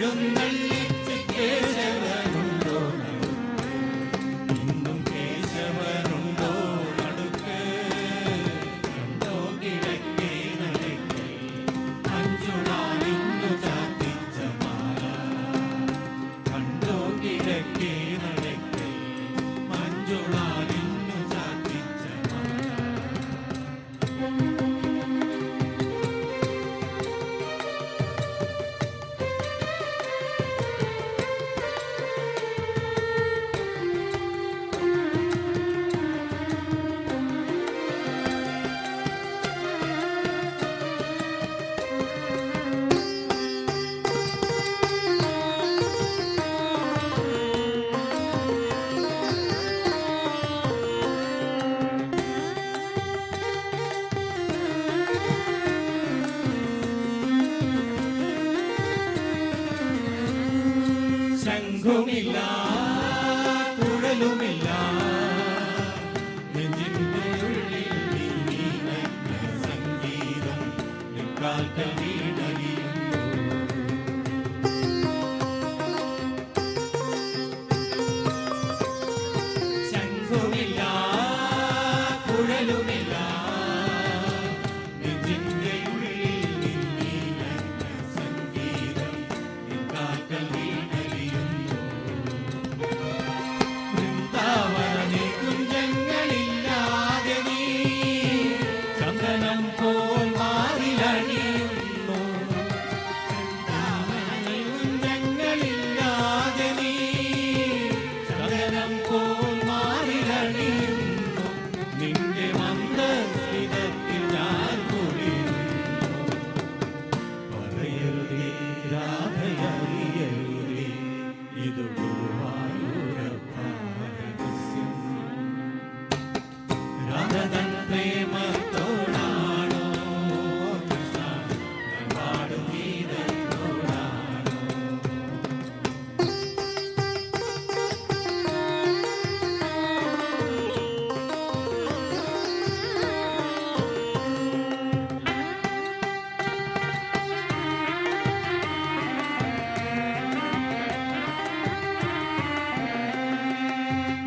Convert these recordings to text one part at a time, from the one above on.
എഴുന്നള്ളിച്ച് കേശവനുണ്ടോ ഇന്നും കേശവനുണ്ടോ നടുക്ക് കണ്ടോ കിഴക്കേ നടക്കൽ മഞ്ജുളാലിന്നു ചാത്തിച്ച മാല കണ്ടോ കിഴക്കേ നടക്കൽ മഞ്ജുളാലിന്നു ചാത്തിച്ച മാല ശംഖുമില്ല കുഴലുമില്ല നെഞ്ചിന്റെ ഉള്ളിൽ നീനങ്ങ സംഗീതം നിൽക്കാൽക്കൽ വീണലിയുന്നു ശംഖുമില്ല കുഴലുമില്ല നെഞ്ചിന്റെ ഉള്ളിൽ നീനങ്ങ സംഗീതം നിൽക്കാൽക്കൽ വീണലിയുന്നു കുഞ്ചങ്ങളില്ലാതെ നീ ചന്ദനം പോൽ മാറിലണിയുന്നു കുഞ്ചങ്ങളില്ലാതെ നീ ചന്ദനം പോൽ മാറിലണിയുന്നു നിന്റെ മന്ദസ്മിതത്തിൽ ഞാൻ കുളിരുന്നു പറയരുതേ രാധയറിയരുതേ ഇത് രാധതൻ പ്രേമത്തോടാണോ കൃഷ്ണ പാടും ഗീതത്തോടാണോ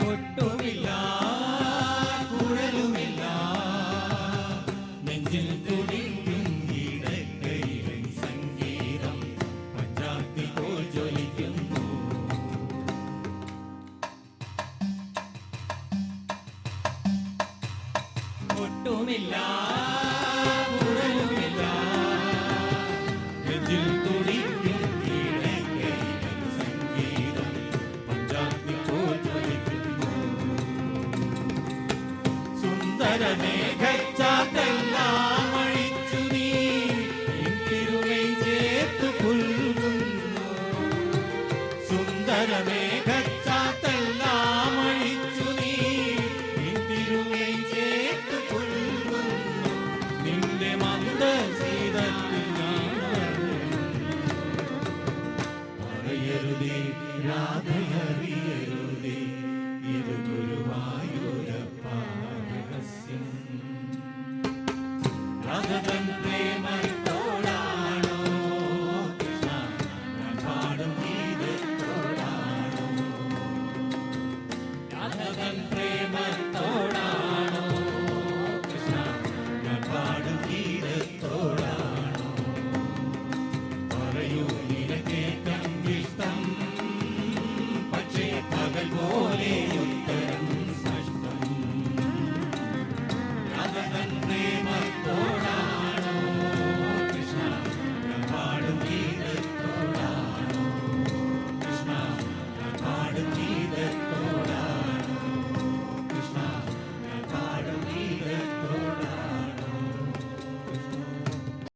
ഒട്ടുമില്ല കുഴലുമില്ല നെഞ്ചിൽ തുടിക്കും ഇടക്കൈയിലെ സംഗീതം പഞ്ചാത്തി പോൽ ജ്വലിക്കുന്നു ഒട്ടുമില്ല